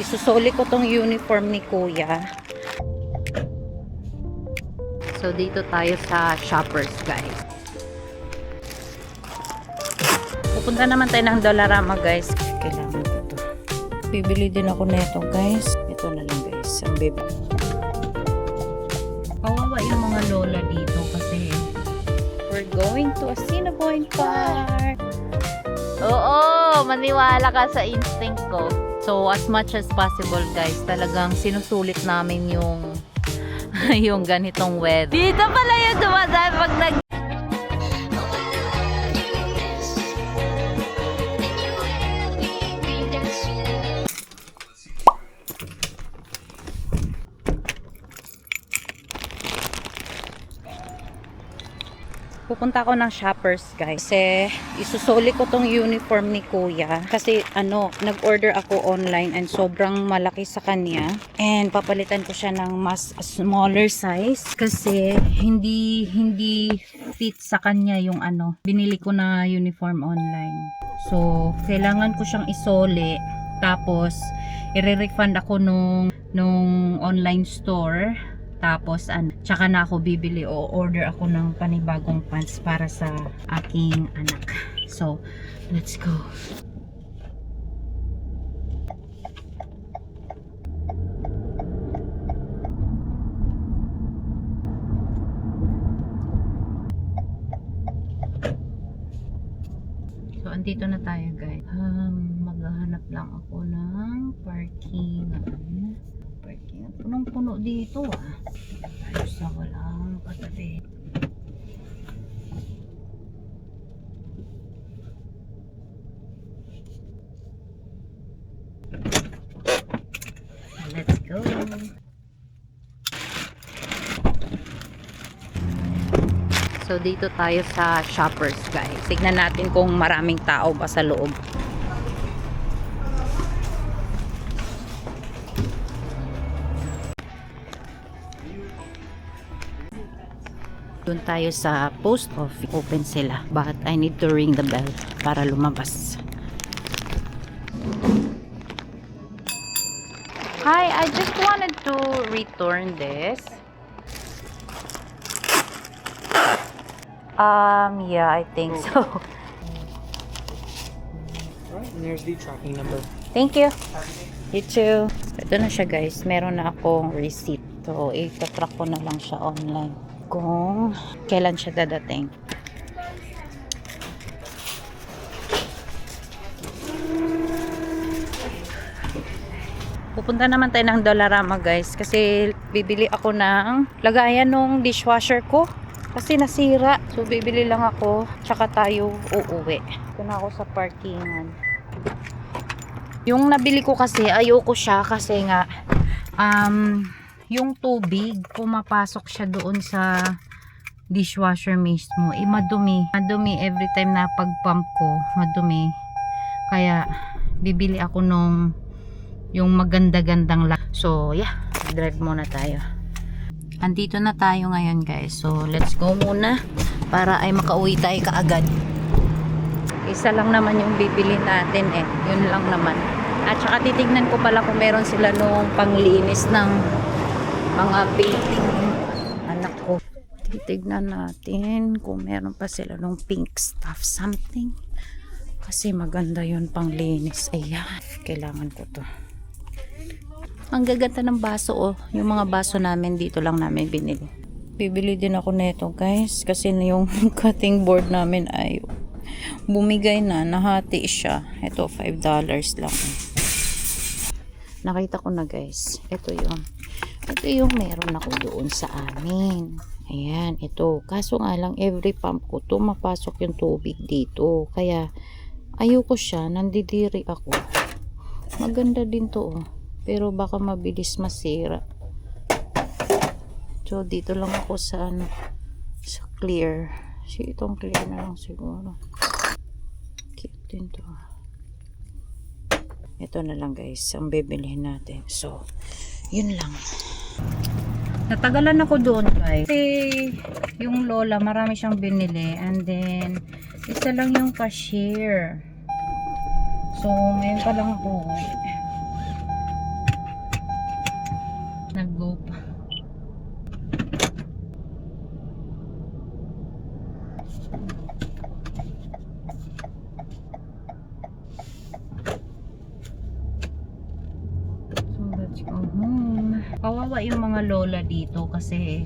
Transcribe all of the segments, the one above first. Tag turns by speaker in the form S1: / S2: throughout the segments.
S1: Isusuli ko tong uniform ni kuya. So dito tayo sa Shoppers, guys. Pupunta naman tayo ng Dollarama, guys. Kailangan ko to. Bibili din ako nito, guys. Ito na lang, guys. Ang bebe. Kawawa yung mga lola dito kasi we're going to Assiniboine Park. Oo, maniwala ka sa instinct ko. So, as much as possible, guys, talagang sinusulit namin yung yung ganitong weather. Dito pala yung dumadaan pag pupunta ako ng Shoppers, guys. Kasi isusuli ko tong uniform ni kuya. Kasi nag-order ako online and sobrang malaki sa kanya. And papalitan ko siya ng mas smaller size. Kasi hindi fit sa kanya yung binili ko na uniform online. So, kailangan ko siyang isoli. Tapos, i-refund ako nung online store. Tapos, tsaka na ako bibili o order ako ng panibagong pants para sa aking anak. So, let's go. So, andito na tayo, guys. Maghahanap lang ako ng parking. Punong-puno dito tayo sa walang katabi. Let's go. So dito tayo sa Shoppers, guys. Tignan natin kung maraming tao ba sa loob. Doon tayo sa post office. Open sila. But I need to ring the bell para lumabas. Hi, I just wanted to return this. Yeah, I think so.
S2: Alright, and there's the tracking number.
S1: Thank you. You too. Ito na siya, guys. Meron na akong receipt. So, itatrack ko na lang siya online kung kailan siya dadating. Pupunta naman tayo ng Dollarama, guys, kasi bibili ako ng lagayan ng dishwasher ko kasi nasira. So bibili lang ako, tsaka tayo uuwi. Ito na ako sa parkingan. Yung nabili ko kasi ayoko siya kasi nga yung tubig pumapasok siya doon sa dishwasher mismo. Madumi every time na pag-pump ko, madumi. Kaya bibili ako nung yung maganda-gandang so yeah, drive muna tayo. Andito na tayo ngayon, guys. So let's go muna para ay makauwi tayo kaagad. Isa lang naman yung bibili natin yun lang naman. At saka titignan ko pala kung meron sila nung panglinis ng mga painting anak ko. Titignan natin kung meron pa sila nung pink stuff something. Kasi maganda yun panglinis. Ayan, kailangan ko to. Ang gaganda ng baso yung mga baso namin dito lang namin binili. Bibili din ako nito, guys, kasi yung cutting board namin ay bumigay na, nahati siya. Ito $5 lang. Nakita ko na, guys. Ito yung meron ako doon sa amin. Ayan, ito. Kaso nga lang, every pump ko to mapasok yung tubig dito. Kaya ayoko siya, nandidiri ako. Maganda din to pero baka mabilis masira. So dito lang ako sa sa clear. Itong clear na lang siguro. Cute din to. Ito na lang, guys, ang bibilihin natin. So yun lang. Natagalan ako doon, guys. Kasi yung lola, marami siyang binili. And then isa lang yung cashier. So ngayon pa lang ako. Nag-go pa. So let's go home. Kawawa yung mga lola dito kasi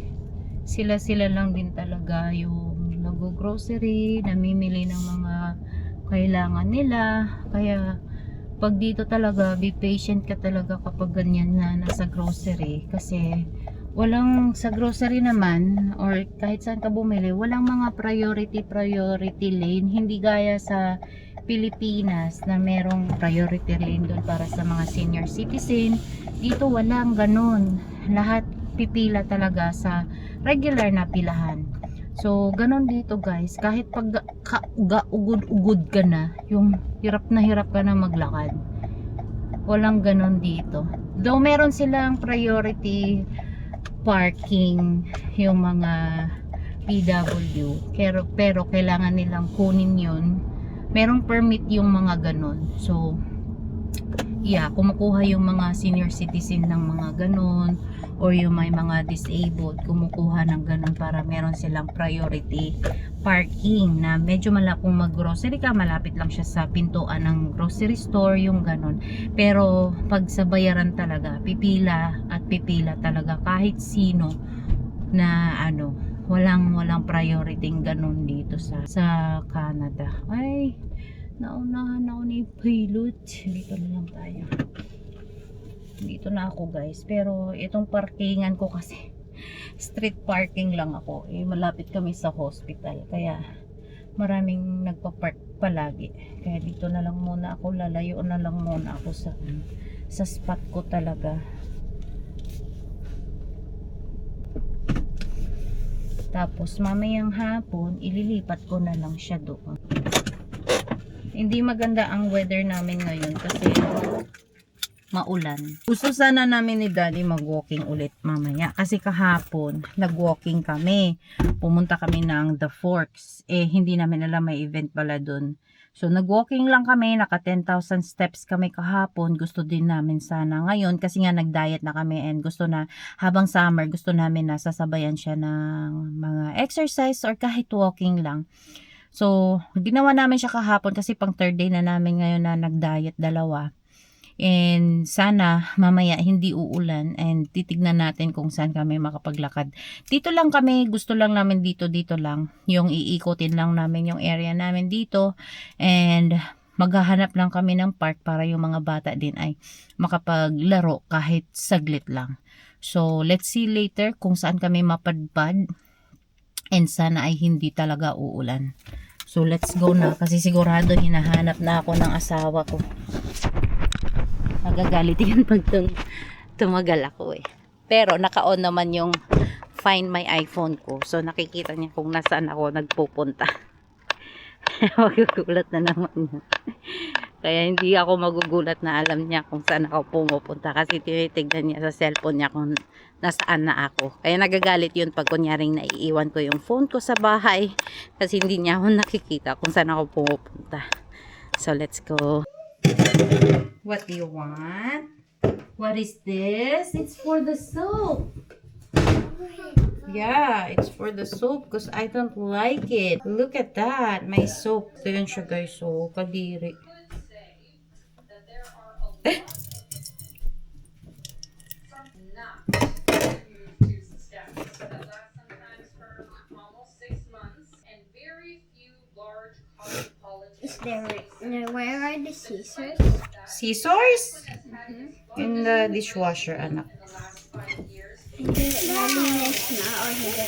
S1: sila lang din talaga yung nag-grocery, namimili ng mga kailangan nila. Kaya pag dito talaga, be patient ka talaga kapag ganyan na nasa grocery kasi walang sa grocery naman or kahit saan ka bumili, walang mga priority lane, hindi gaya sa Pilipinas na merong priority lane doon para sa mga senior citizen. Dito walang ganun, lahat pipila talaga sa regular na pilahan. So ganun dito guys, kahit pag ugod-ugod ka na, yung hirap ka na maglakad, walang ganun dito. Though meron silang priority parking yung mga PW, pero kailangan nilang kunin yun, merong permit yung mga ganun. So yeah, kumukuha yung mga senior citizen ng mga ganun or yung may mga disabled, kumukuha ng ganun para meron silang priority parking na medyo kung mag-grocery ka, malapit lang siya sa pintuan ng grocery store, yung ganun. Pero pag sa bayaran talaga, pipila at pipila talaga kahit sino na ano, walang priority ganun dito sa Canada. Ay, naunahan ako ni pilot. Dito na lang tayo. Dito na ako guys. Pero itong parkingan ko kasi street parking lang ako. Malapit kami sa hospital. Kaya maraming nagpa-park palagi. Kaya dito na lang muna ako. Lalayo na lang muna ako sa spot ko talaga. Tapos mamayang hapon, ililipat ko na lang siya doon. Hindi maganda ang weather namin ngayon kasi maulan. Gusto sana namin ni Daddy mag-walking ulit mamaya. Kasi kahapon, nag-walking kami. Pumunta kami ng The Forks. Hindi namin alam may event pala dun. So, nag-walking lang kami. Naka 10,000 steps kami kahapon. Gusto din namin sana ngayon. Kasi nga nag-diet na kami. And gusto na, habang summer, gusto namin na sasabayan siya ng mga exercise or kahit walking lang. So, ginawa namin siya kahapon kasi pang third day na namin ngayon na nag-diet dalawa. And sana mamaya hindi uulan and titignan natin kung saan kami makapaglakad. Dito lang kami, gusto lang namin dito lang. Yung iikotin lang namin yung area namin dito and maghahanap lang kami ng park para yung mga bata din ay makapaglaro kahit saglit lang. So, let's see later kung saan kami mapadpad and sana ay hindi talaga uulan. So, let's go na kasi sigurado hinahanap na ako ng asawa ko. Magagalit yan pag tumagal ako eh. Pero naka-on naman yung Find My iPhone ko. So nakikita niya kung nasaan ako nagpupunta. Magugulat na naman niya. Kaya hindi ako magugulat na alam niya kung saan ako pumupunta. Kasi tinitignan niya sa cellphone niya kung nasaan na ako. Kaya nagagalit yun pag kunyaring naiiwan ko yung phone ko sa bahay. Kasi hindi niya ako nakikita kung saan ako pumupunta. So let's go. What do you want? What is this? It's for the soap. Yeah, it's for the soap because I don't like it. Look at that. My soap. Ito yun siya guys. So, kadiri.
S3: Where are the scissors?
S1: Scissors? In the dishwasher, anak.
S3: Malinis na or hindi pa?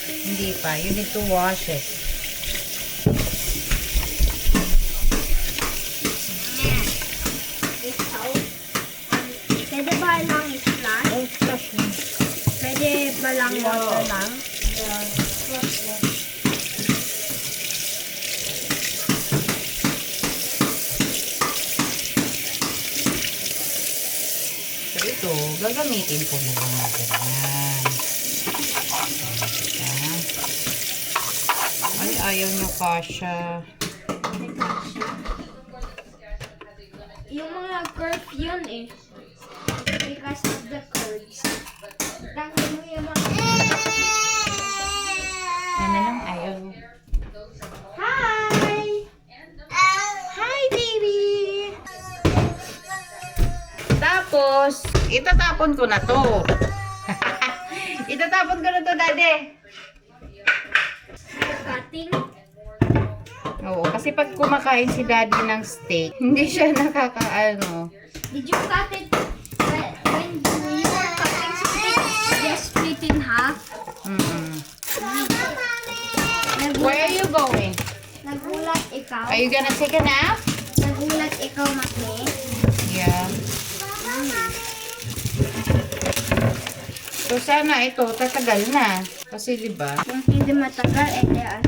S1: Hindi pa. You need to wash it.
S3: Pwede ba lang i-flash?
S1: Oh, flush na.
S3: Pwede ba lang water lang?
S1: So, ito, gagamitin ko na lang na ganyan. Ay, ayaw niya kasha.
S3: Yung mga curve yun eh. Because of the curves.
S1: Tapos, itatapon ko na to. Itatapon ko na to, Daddy.
S3: Cutting.
S1: Oo, kasi pag kumakain si Daddy ng steak, hindi siya nakakaano.
S3: Did you cut it? When you were cutting steak, just split in half.
S1: Where are you going?
S3: Nagulat ikaw.
S1: Are you gonna take a nap?
S3: Nagulat ikaw, Maki.
S1: Yeah. So, sana ito, tatagal na. Kasi, di ba?
S3: Kung hindi matagal, ano yan?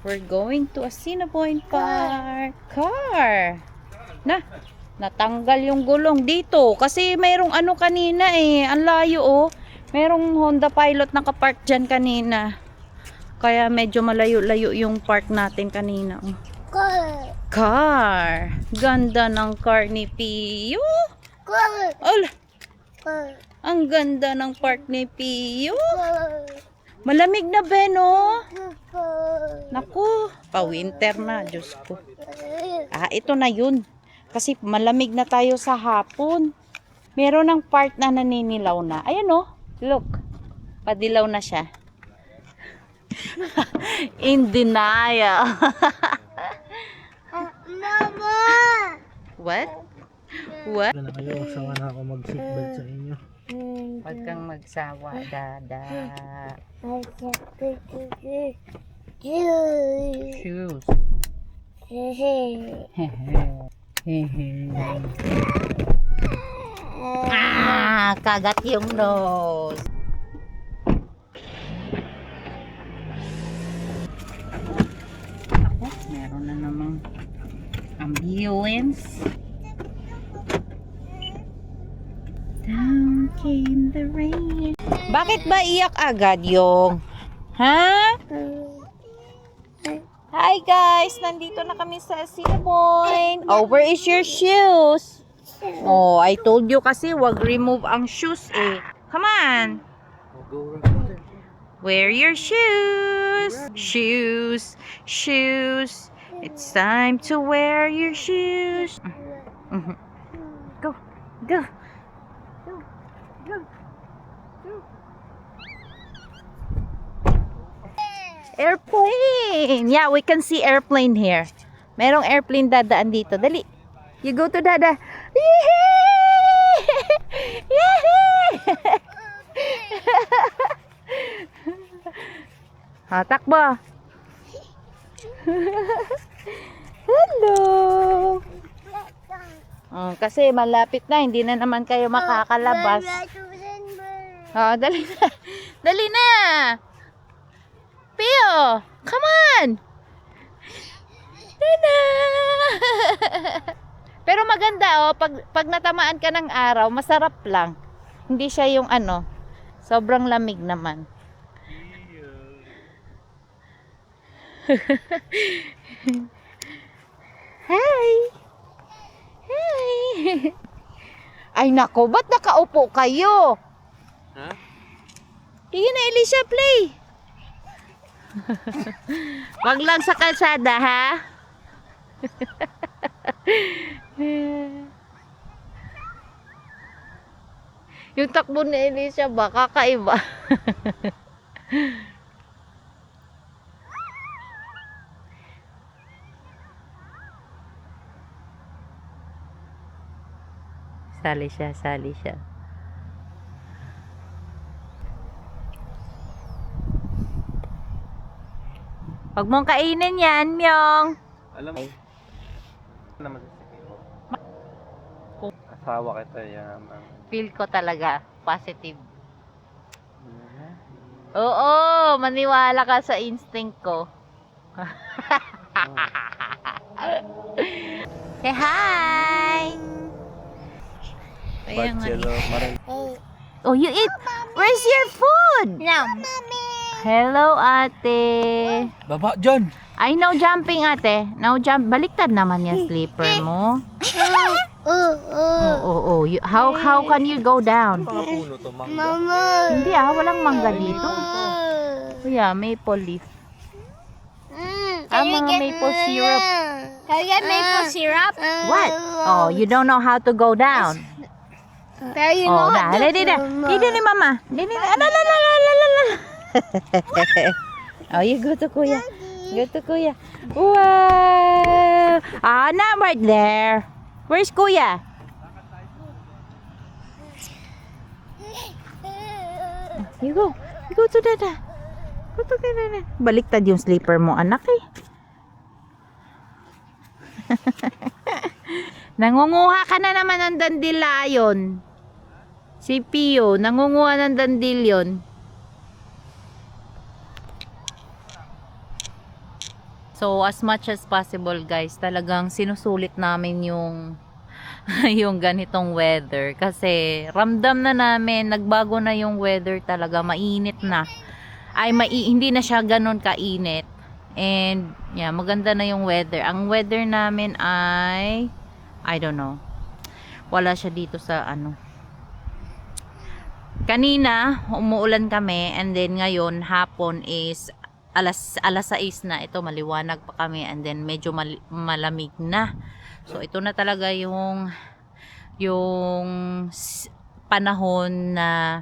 S1: We're going to Assiniboine Park. Car! Natanggal yung gulong dito. Kasi mayroong ano kanina eh. Ang layo oh. Mayroong Honda Pilot nakapark dyan kanina. Kaya medyo malayo-layo yung park natin kanina. Oh. Car! Ganda ng car ni Pio. Ala! Ang ganda ng park ni Pio. Malamig na ba, no? Naku, pa-winter na, Diyos ko. Ito na yun. Kasi malamig na tayo sa hapon. Meron ng part na naninilaw na. Ayan, oh. Look. Padilaw na siya. In denial.
S3: Mama!
S1: What? What?
S2: Wala na kayo, sawa na ako mag-seatbelt sa inyo.
S1: Huwag kang magsawa, Dada. Shoes. Kagat yung nose. Ako, meron na namang ambulance. Down came the rain. Bakit ba iyak agad yung? Ha? Hi guys! Nandito na kami sa Assiniboine. Oh, where is your shoes? Oh, I told you kasi wag remove ang shoes eh. Come on! Wear your shoes! Shoes! Shoes! It's time to wear your shoes! Go! Go! Airplane! Yeah, we can see airplane here. Merong airplane dadaan dito. Dali. You go to Dada. Yehey! Yehey! Takbo. Hello! Kasi malapit na. Hindi na naman kayo makakalabas. Dali na. Dali na! Pio! Come on! Tada! Pero maganda oh, pag natamaan ka ng araw, masarap lang. Hindi siya yung ano, sobrang lamig naman. Hi! Hi! Ay nako, ba't nakaupo kayo?
S2: Ha?
S1: Sige na, Elisha, play! Wag lang sa kalsada, ha? Yung takbo ni Elisha ba? Kakaiba. Sali siya, sali siya. Huwag mong kainin yan, Myong.
S2: Alam mo naman asawa kita yaman.
S1: Feel ko talaga positive. Oo, maniwala ka sa instinct ko. Say hi! Ayan nga. Oh, you eat? Where's your food?
S3: No.
S1: Hello, ate.
S2: Baba, John!
S1: Ay, no jumping, ate. No jump. Baliktad naman yung slipper mo. Oh. How can you go down?
S2: Puno to, mangga.
S3: Mama.
S1: Hindi walang mangga dito. Oh yeah, maple leaf. mga maple syrup.
S3: Can you get maple syrup?
S1: What? Oh, you don't know how to go down.
S3: Pero you
S1: Oh,
S3: know how
S1: dah. Dali. Dito ni mama. Dito. Ala. Oh, you go to kuya. Go to kuya. Wow. Ah, not right there. Where's kuya? You go. You go to dada. Go to dada. Baliktad yung slipper mo, anak eh. Nangunguha ka na naman ng dandelion. Si Pio, nangunguha ng dandelion. So, as much as possible, guys, talagang sinusulit namin yung yung ganitong weather. Kasi, ramdam na namin, nagbago na yung weather talaga. Mainit na. Hindi na siya ganun kainit. And, yeah, maganda na yung weather. Ang weather namin ay, I don't know. Wala siya dito sa, kanina, umuulan kami. And then, ngayon, hapon is, alas 6 na. Ito, maliwanag pa kami. And then, medyo malamig na. So, ito na talaga yung panahon na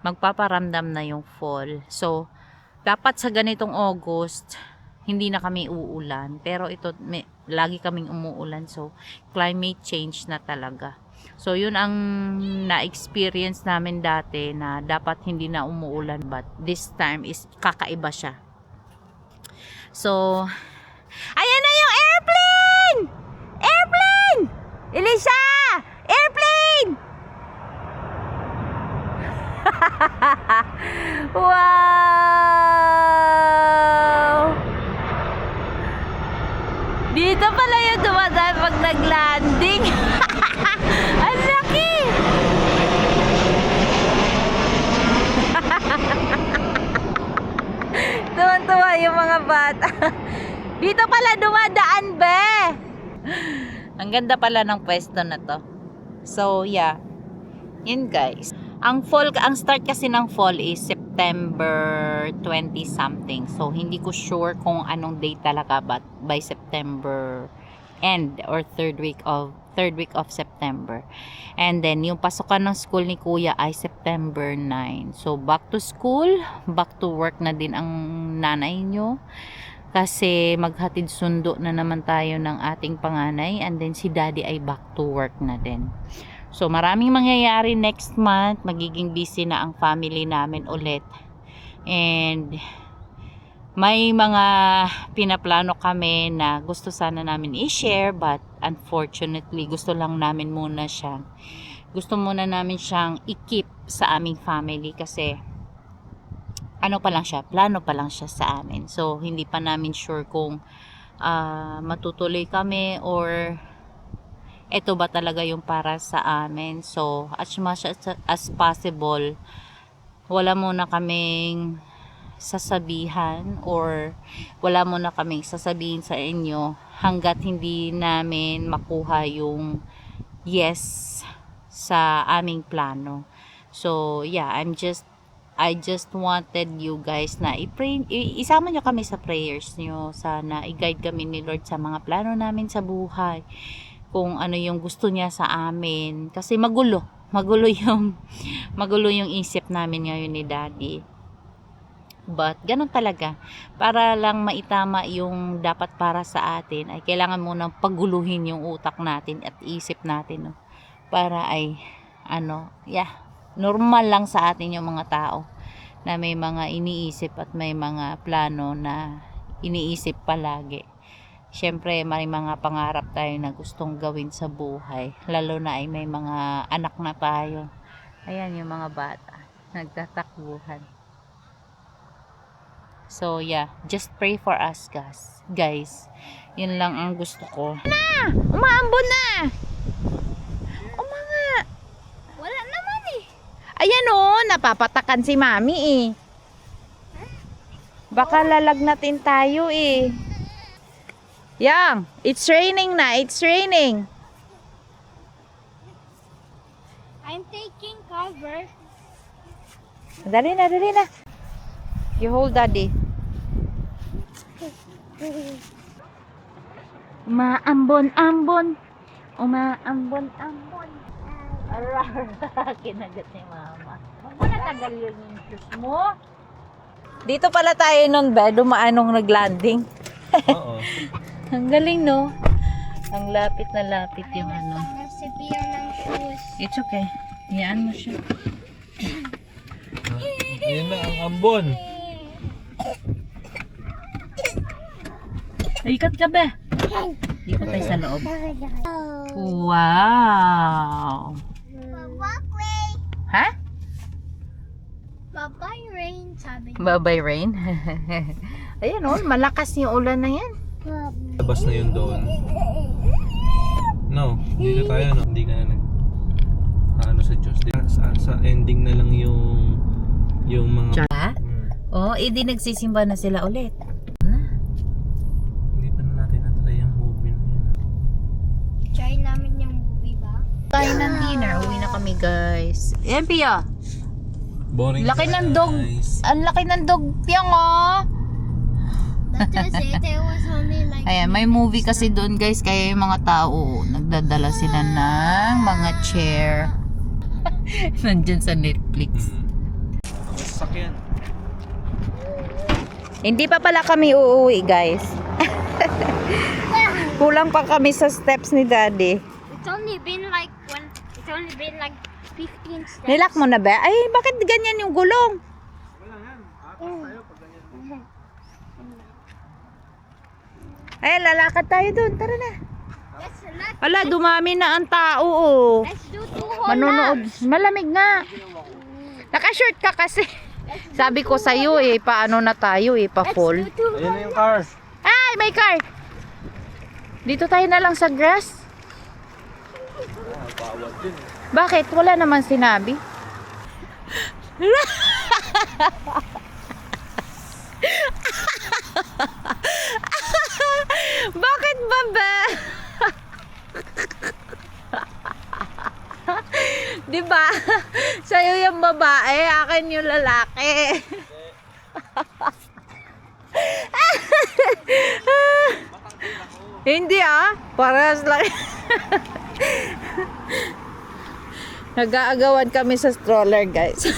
S1: magpaparamdam na yung fall. So, dapat sa ganitong August, hindi na kami uulan. Pero ito, lagi kaming umuulan. So, climate change na talaga. So, yun ang na-experience namin dati na dapat hindi na umuulan. But this time is kakaiba siya. So, ayan na yung airplane! Airplane! Elisa! Airplane! Wow! Dito pala yung dumadaan pag nag-landing. Ang laki! Tuwan-tuwa yung mga bata. Dito pala dumadaan, be! Ang ganda pala ng pwesto na to. So, yeah. Yun, guys. Ang start kasi ng fall is September 20 something. So, hindi ko sure kung anong date talaga, but by September end or third week of September. And then, yung pasukan ng school ni Kuya ay September 9. So, back to school, back to work na din ang nanay nyo. Kasi maghatid sundo na naman tayo ng ating panganay. And then, si daddy ay back to work na din. So, maraming mangyayari next month. Magiging busy na ang family namin ulit. And, may mga pinaplano kami na gusto sana namin i-share. But, unfortunately, gusto namin muna siyang i-keep sa aming family. Kasi, plano pa lang siya sa amin. So, hindi pa namin sure kung matutuloy kami or ito ba talaga yung para sa amin. So, as much as possible, wala muna kaming sasabihan or wala muna kaming sasabihin sa inyo hanggat hindi namin makuha yung yes sa aming plano. So, yeah, I just wanted you guys na isama nyo kami sa prayers nyo. Sana i-guide kami ni Lord sa mga plano namin sa buhay. Kung ano yung gusto niya sa amin. Kasi magulo yung isip namin ngayon ni Daddy. But, ganun talaga. Para lang maitama yung dapat para sa atin, ay kailangan munang paguluhin yung utak natin at isip natin. No? Para ay, normal lang sa atin yung mga tao na may mga iniisip at may mga plano na iniisip palagi. Siyempre, may mga pangarap tayo na gustong gawin sa buhay. Lalo na ay may mga anak na tayo. Ayan yung mga bata. Nagtatakbuhan. So, yeah. Just pray for us, guys. Yun lang ang gusto ko. Umaambon na!
S3: Wala naman eh.
S1: Ayan napapatakan si Mami eh. Baka lalagnatin tayo eh. Yang, it's raining na. It's raining.
S3: I'm taking cover.
S1: Dali na. You hold Daddy. Umaambon-ambon. Umaambon-ambon. Arar, kinagat ni mama. Huwag mo natagal yun yung shoes mo. Dito pala tayo nun ba? Dumaan nung nag-landing.
S2: Oo.
S1: Ang galing, no? Ang lapit na lapit yung ano.
S3: Nasipiyang ng shoes.
S1: It's okay. Hiyaan mo siya.
S2: Yan na ang ambon.
S1: Ikat ka ba? Dito tayo sa loob. Wow!
S3: Walkway.
S1: Ha?
S3: Bye-bye rain, sabi.
S1: Bye-bye rain. Ayan oh, malakas yung ulan na yan.
S2: Labas na yun doon. No, dito tayo no. Hindi ka na nag ano sa Diyos. Sa ending na lang yung mga
S1: Oh, edi nagsisimba na sila ulit.
S2: Hindi pa na natin na-try yung movie na yun.
S3: Try namin yung movie ba?
S1: Tayo ng dinner. Uwi na kami, guys. Ayan, Pia.
S2: Boring.
S1: Laki ng dog. Ang laki ng dog, Piyang, oh.
S3: That was it. It was only like...
S1: Ayan, may movie kasi doon, guys. Kaya yung mga tao, nagdadala sila ng mga chair. Nandyan sa Netflix.
S2: Ang sasakyan.
S1: Hindi pa pala kami uuwi, guys. Kulang pa kami sa steps ni Daddy.
S3: It's only been like 15 steps.
S1: Nilak mo na ba? Ay, bakit ganyan yung gulong?
S2: Wala yan. Atas tayo pag ganyan.
S1: Ay, lalakad tayo doon. Tara na.
S3: Let's
S1: Wala, dumami na ang tao, oh.
S3: do 2 whole
S1: Manonood. Malamig nga. Naka-short ka kasi. Sabi ko sa'yo, paano na tayo, pa-fall.
S3: Let's do 2
S2: Ayan na yung car.
S1: Ay, may car. Dito tayo na lang sa grass.
S2: Bawal din.
S1: Bakit? Wala naman sinabi. Bakit ba ba? Diba? Sa'yo yung babae, akin yung lalaki. Hindi parehas lang. Nag-aagawan kami sa stroller, guys.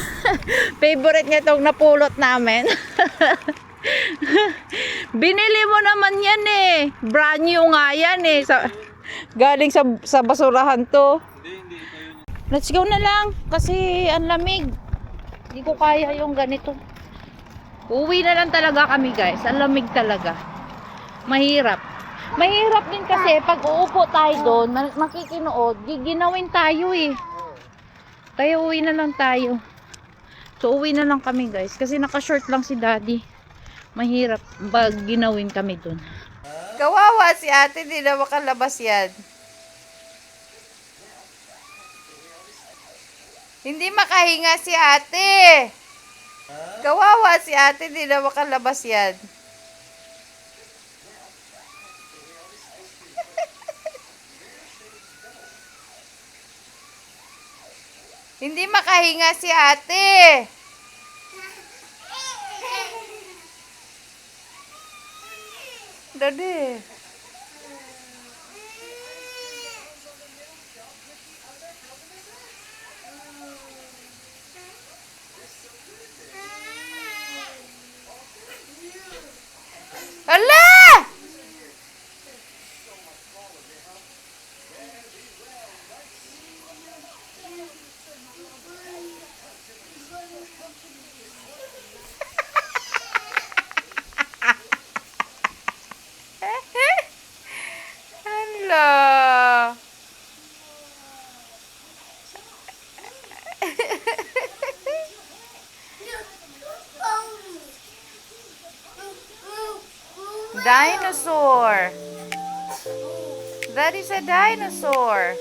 S1: Favorite niya itong napulot namin. Binili mo naman yan brand new nga yan galing sa basurahan to.
S2: Hindi ito yun.
S1: Let's go na lang kasi ang lamig. Hindi ko kaya yung ganito. Uwi na lang talaga kami, guys. Ang lamig talaga. Mahirap. Mahirap din kasi pag uupo tayo doon, makikinood, giginawin tayo Kaya uwi na lang tayo. So uwi na lang kami, guys, kasi naka-short lang si Daddy. Mahirap pag ginawin kami doon. Kawawa si ate, di na makalabas yan. Hindi makahinga si ate. Kawawa si ate, di na makalabas yan. Hindi makahinga si ate. Dade. Ala! Hala. Dinosaur. That is a dinosaur.